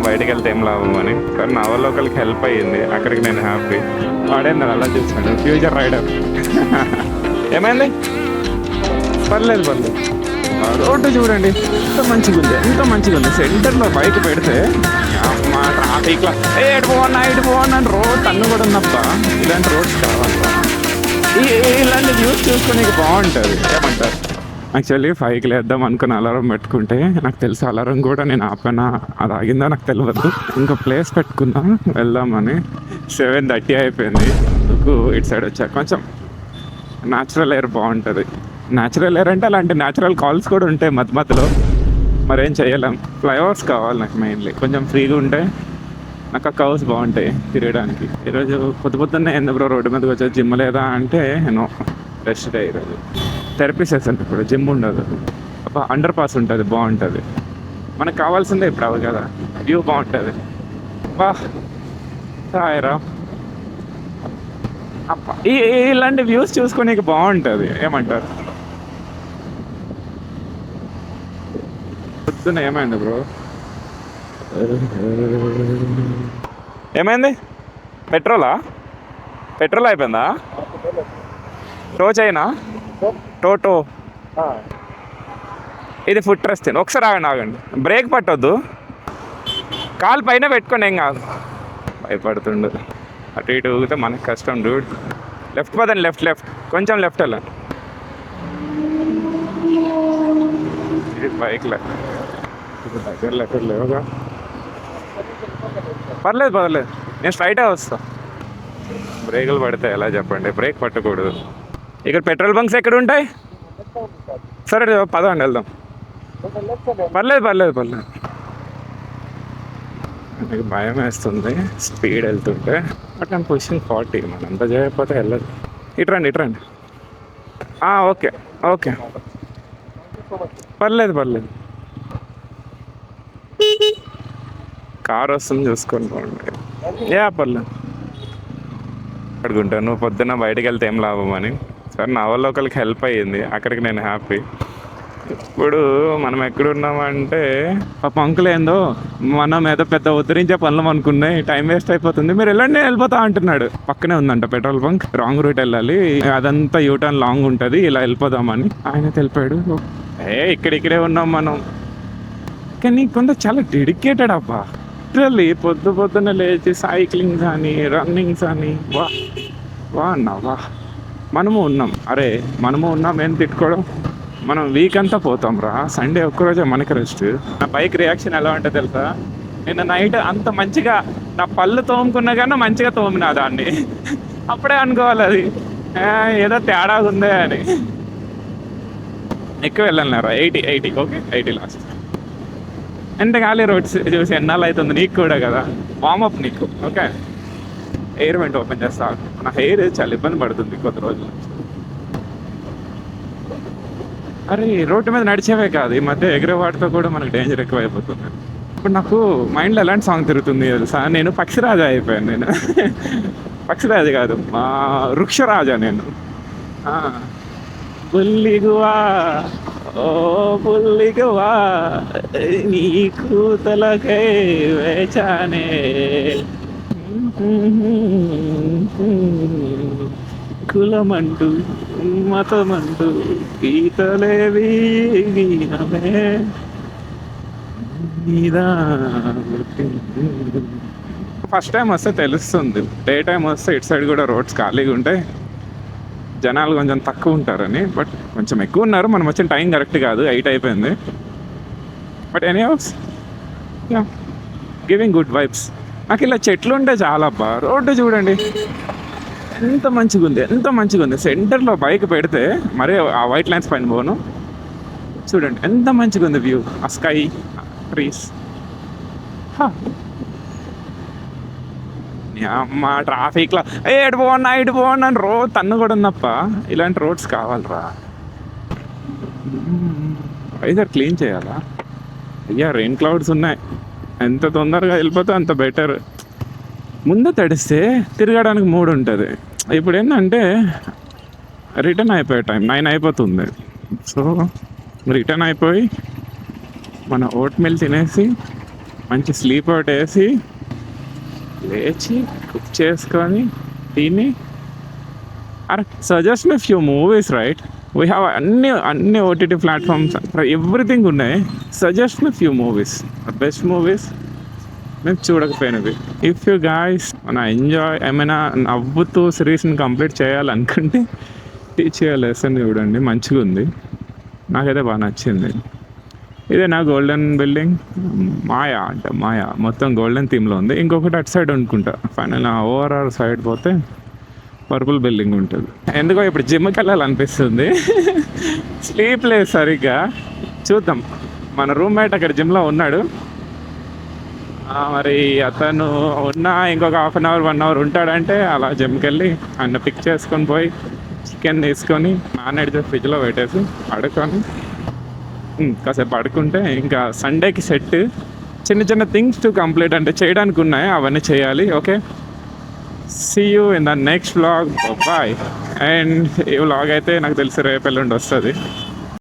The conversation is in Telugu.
బయటకు వెళ్తే ఏం లాభం అని, కానీ నా వల్ల ఒకరికి హెల్ప్ అయ్యింది, అక్కడికి నేను హ్యాపీ. వాడేంది అలా చూస్తున్నాడు, ఫ్యూచర్ రైడర్. ఏమైంది? పర్లేదు పర్లేదు. రోడ్డు చూడండి ఎంత మంచిగా ఉంది, ఎంత మంచిగా ఉంది. సెంటర్లో బైక్ పెడితే మా ట్రాఫిక్లో ఎటు పోవన్నా అని రోడ్ తన్ను కూడా ఉన్నప్ప. ఇలాంటి రోడ్స్ కావాలి, ఇలాంటి వ్యూస్ చూసుకునే బాగుంటుంది. ఏమంటారు? యాక్చువల్లీ 5కి లేద్దాం అనుకుని అలారం పెట్టుకుంటే నాకు తెలుసు అలారం కూడా నేను ఆపనా, అది ఆగిందో నాకు తెలియదు. ఇంకో ప్లేస్ పెట్టుకున్నా వెళ్దామని. 7:30 అయిపోయింది. ఇటు సైడ్ వచ్చా, కొంచెం న్యాచురల్ ఎయిర్ బాగుంటుంది. న్యాచురల్ ఎయిర్ అంటే అలాంటి న్యాచురల్ కాల్స్ కూడా ఉంటాయి మధ్య మధ్యలో, మరేం చేయలేం. ఫ్లైఓవర్స్ కావాలి నాకు మెయిన్లీ, కొంచెం ఫ్రీగా ఉంటే నాకు ఆ కవర్స్ బాగుంటాయి తిరగడానికి. ఈరోజు పొద్దున్నే ఎందుకు బ్రో రోడ్డు మీదకి వచ్చా, జిమ్ లేదా అంటే నో, రెస్ట్ డే ఈరోజు. థెరపీ సెషన్ ఇప్పుడు, జిమ్ ఉండదు. అండర్ పాస్ ఉంటుంది, బాగుంటుంది. మనకు కావాల్సిందే ఇప్పుడు అవి కదా, వ్యూ బాగుంటుంది. బా సాయరా అప్ప, ఇలాంటి వ్యూస్ చూసుకునే బాగుంటుంది. ఏమంటారు? పొద్దున్న ఏమైంది బ్రో? ఏమైంది? పెట్రోల్ అయిపోయిందా? టో చైనా టో ఇది ఫుట్ రెస్ట్. ఒకసారి ఆగండి, బ్రేక్ పట్టొద్దు, కాలు పైన పెట్టుకోండి, ఏం కాదు. భయపడుతుండు, అటు ఇటు ఊగితే మనకు కష్టం డూడ్. లెఫ్ట్ పదండి, లెఫ్ట్ కొంచెం లెఫ్ట్ వెళ్ళండి. ఇది బైక్లో దగ్గర లెఫ్ట్ లేవుగా. పర్లేదు నేను స్ట్రైటే వస్తా. బ్రేకులు పడితే ఎలా చెప్పండి, బ్రేక్ పట్టకూడదు. ఇక్కడ పెట్రోల్ బంక్స్ ఎక్కడ ఉంటాయి? సరే పదండి వెళ్దాం. పర్లేదు. నాకు భయం వేస్తుంది స్పీడ్ వెళ్తుంటే, బట్ నేను పొజిషన్ 40, మనం అంత చేయకపోతే వెళ్ళదు. ఇట్రండి. ఓకే పర్లేదు. కార్ వస్తుంది చూసుకొని పోండి. పర్లేదు అడుగుంటాను. నువ్వు పొద్దున్న బయటకు వెళ్తే ఏం లాభం అని, సరే నా వల్ల ఒకరికి హెల్ప్ అయ్యింది, అక్కడికి నేను హ్యాపీ. ఇప్పుడు మనం ఎక్కడున్నామంటే పాప అంకుల్ ఏందో మనం ఏదో పెద్ద ఉద్ధరించే పనులు అనుకున్నాయి, టైం వేస్ట్ అయిపోతుంది, మీరు వెళ్ళండి నేను వెళ్ళిపోతా అంటున్నాడు. పక్కనే ఉందంట పెట్రోల్ బంక్, రాంగ్ రూట్ వెళ్ళాలి, అదంతా యూటర్న్ లాంగ్ ఉంటుంది, ఇలా వెళ్ళిపోదామని ఆయన తెలిపాడు. ఇక్కడే ఉన్నాం మనం. కానీ కొంత చాలా డెడికేటెడ్ అబ్బా, లిటరల్లీ పొద్దున్న లేచి సైక్లింగ్స్ అని రన్నింగ్స్ అని వా మనము ఉన్నాం ఏం తిట్టుకోవడం. మనం వీక్ అంతా పోతాం రా, సండే ఒక్కరోజే మనకి రెస్ట్. నా బైక్ రియాక్షన్ ఎలా ఉంటుంది తెలుసా? నిన్న నైట్ అంత మంచిగా నా పళ్ళు తోముకున్నా కానీ మంచిగా తోమినా దాన్ని, అప్పుడే అనుకోవాలి అది ఏదో తేడా ఉందే అని. ఎక్కువ వెళ్ళాలన్నారా? 80 ఓకే, 80 లాస్ట్. అంటే ఖాళీ రోడ్స్ చూసి ఎన్నాళ్ళు అవుతుంది నీకు కూడా కదా, వార్మప్ నీకు. ఓకే, ఎయిర్ వెంట ఓపెన్ చేస్తా. నా హెయిర్ చాలా ఇబ్బంది పడుతుంది కొద్ది రోజులు. అరే రోడ్డు మీద నడిచేవే కాదు, ఈ మధ్య ఎగిరే వాటితో కూడా మనకు డేంజర్ ఎక్కువ అయిపోతుంది. ఇప్పుడు నాకు మైండ్లో ఎలాంటి సాంగ్ తిరుగుతుంది తెలుసా? నేను పక్షిరాజా అయిపోయాను. నేను పక్షిరాజు కాదు, వృక్షరాజా నేను. బుల్లిగువా ఓ బుల్లిగువా నీ కూతలకై వేచానే, కులమంటూ మతమంటూ గీతలేవి గీనమే నీదా. ఫస్ట్ టైం వస్తే తెలుస్తుంది, డే టైం వస్తే ఇటు సైడ్ కూడా రోడ్స్ ఖాళీగా ఉంటాయి, జనాలు కొంచెం తక్కువ ఉంటారని. బట్ కొంచెం ఎక్కువ ఉన్నారు, మనం వచ్చిన టైం కరెక్ట్ కాదు, 8 అయిపోయింది. But any house giving good vibes. నాకు ఇలా చెట్లు ఉంటే చాలా అబ్బా. రోడ్డు చూడండి ఎంత మంచిగా ఉంది. సెంటర్లో బైక్ పెడితే మరీ ఆ వైట్ లైన్స్ పైన పోను, చూడండి ఎంత మంచిగా ఉంది వ్యూ, ఆ స్కై, ట్రీస్. అమ్మ ట్రాఫిక్లో ఎటు పోవన్నా అని రోడ్ తన్ను కూడా ఉన్నప్ప. ఇలాంటి రోడ్స్ కావాలరా. వైజాగ్ క్లీన్ చేయాలా? రెయిన్ క్లౌడ్స్ ఉన్నాయి, ఎంత తొందరగా వెళ్ళిపోతే అంత బెటర్. ముందు తడిస్తే తిరగడానికి మూడు ఉంటుంది. ఇప్పుడు ఏంటంటే రిటర్న్ అయిపోయే టైం 9 అయిపోతుంది. సో రిటర్న్ అయిపోయి మన ఓట్ మిల్ తినేసి మంచి స్లీప్ అవుట్ వేసి లేచి కుక్ చేసుకొని తిని అరే suggest me few movies right we have అన్ని ఓటీటీ ప్లాట్ఫామ్స్ ఎవ్రీథింగ్ ఉన్నాయి. Suggest me few movies best movies మేము చూడకపోయినవి. ఇఫ్ యూ గాయస్ మన ఎంజాయ్ ఏమైనా నవ్వుతూ సిరీస్ని కంప్లీట్ చేయాలనుకుంటే టీచ్ లెసన్ చూడండి, మంచిగా ఉంది, నాకైతే బాగా నచ్చింది. ఇదే నా గోల్డెన్ బిల్డింగ్ మాయా అంట, మాయా మొత్తం గోల్డెన్ థీమ్లో ఉంది. ఇంకొకటి అటు సైడ్ అనుకుంటా, ఫైనల్ ఓవరాల్ సైడ్ పోతే పర్పుల్ బిల్డింగ్ ఉంటుంది. ఎందుకో ఇప్పుడు జిమ్కి వెళ్ళాలనిపిస్తుంది, స్లీప్ లేదు సరిగ్గా. చూద్దాం, మన రూమ్మేట్ అక్కడ జిమ్లో ఉన్నాడు, మరి అతను ఇంకొక 1/2 అవర్ 1 అవర్ ఉంటాడంటే అలా జిమ్కి వెళ్ళి అన్న పిక్ చేసుకొని పోయి చికెన్ తీసుకొని నానెడ్జ్ ఫ్రిడ్జ్లో పెట్టేసి పడుకొని కాసేపు పడుకుంటే ఇంకా సండేకి సెట్. చిన్న చిన్న థింగ్స్ టు కంప్లీట్ అంటే చేయడానికి ఉన్నాయి, అవన్నీ చేయాలి. Okay, see you in the next vlog. Bye. And ఈ వ్లాగ్ అయితే నాకు తెలిసి రేపు ఎల్లుండి వస్తుంది.